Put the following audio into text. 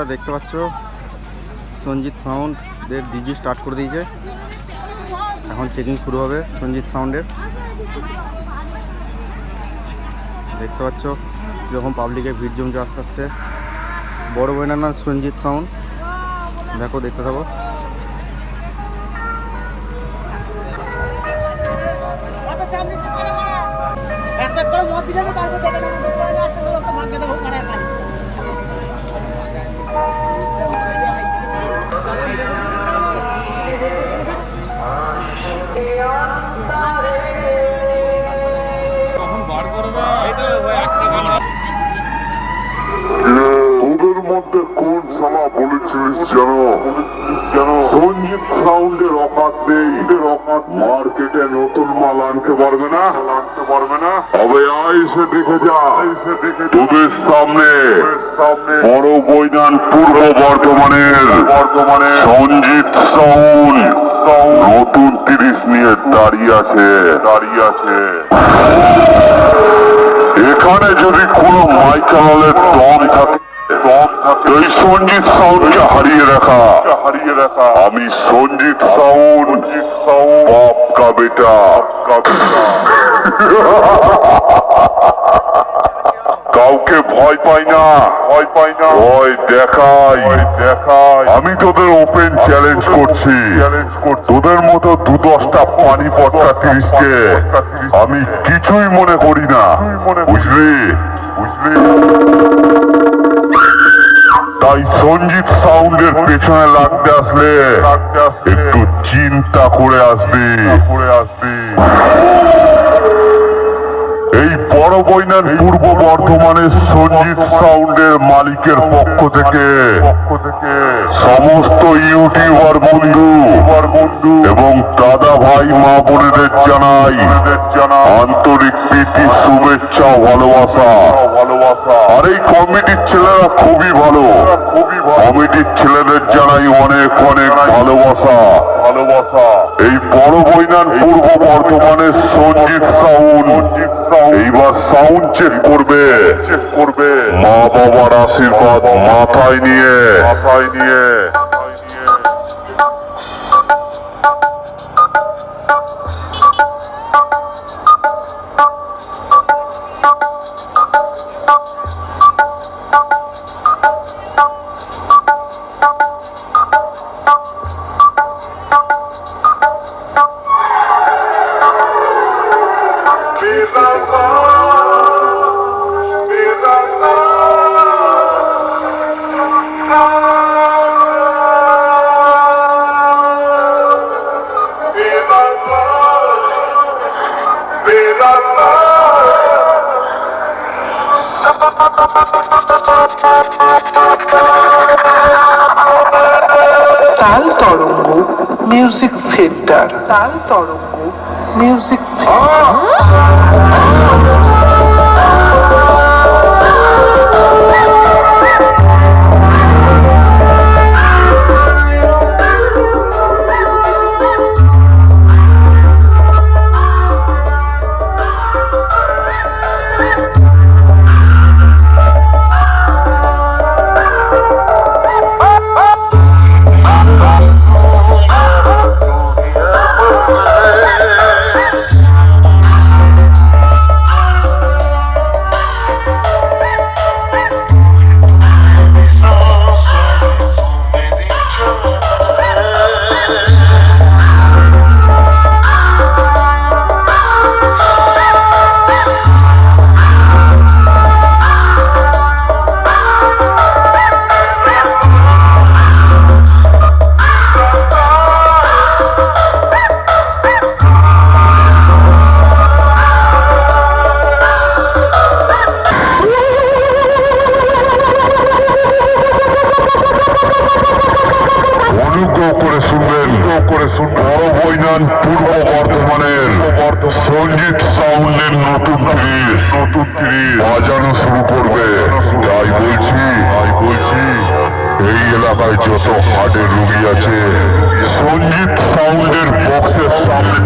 বন্ধুরা দেখতে পাচ্ছ সঞ্জিত সাউন্ডের ডিজি স্টার্ট করে দিয়েছে। এখন চেকিং শুরু হবে সঞ্জিত সাউন্ডের। দেখতে পাচ্ছ কীরকম পাবলিকের ভিড় জমছে আস্তে আস্তে। বড় বইনার নাম সঞ্জিত সাউন্ড। দেখো, দেখতে থাকো। ওদের মধ্যে কোন শালা বলেছিলিস জানো সঞ্জিত সাউন্ডের অকাত নেই, মার্কেটে নতুন মাল আনতে পারবে না। তবে এসে দেখে যা, তোদের সামনে বড় বৈনান পূর্ব বর্ধমানের সঞ্জিত সাউন্ড নতুন 30 নিয়ে দাঁড়িয়ে আছে। এখানে যদি কোনো মাইকেলের দম থাকে, এই সঞ্জিত সাউন্ডকে হারিয়ে রাখা। আমি সঞ্জিত সাউন্ড, বাপ কা বেটা। কাউকে ভয় পাই না, ভয় দেখাই। আমি তোদের ওপেন চ্যালেঞ্জ করছি। তোদের মতো 2-10টা পানি পটকা 30কে আমি কিছুই মনে করি না, বুঝলি? তাই সঞ্জিত সাউন্ডের পেছনে লাগতে আসলে একটু চিন্তা করে আসবি। এই বড় বৈনার পূর্ব বর্ধমানের সঞ্জিত সাউন্ডের মালিকের পক্ষ থেকে সমস্ত ইউটিউবার বন্ধু এবং দাদা ভাই মা বোনেদের জানাই আন্তরিক প্রীতি, শুভেচ্ছা, ভালোবাসা। আর এই কমিটির ছেলেরা খুবই ভালো। কমিটির ছেলেদের জানাই অনেক ভালোবাসা। এই বড় বৈনার পূর্ব বর্ধমানের সঞ্জিত সাউন্ড এইবার সাউন্ড চেক করবে মা বাবার আশীর্বাদ মাথায় নিয়ে। তাল তরঙ্গ মিউজিক সেন্টার। বড় বৈনান পূর্ব বর্ধমানের সঞ্জিত সাউন্ডের নতুন 30 বাজানো শুরু করবে। তাই বলছি এই এলাকায় যত হার্টের রোগী আছে সঞ্জিত সাউন্ডের বক্সের সামনে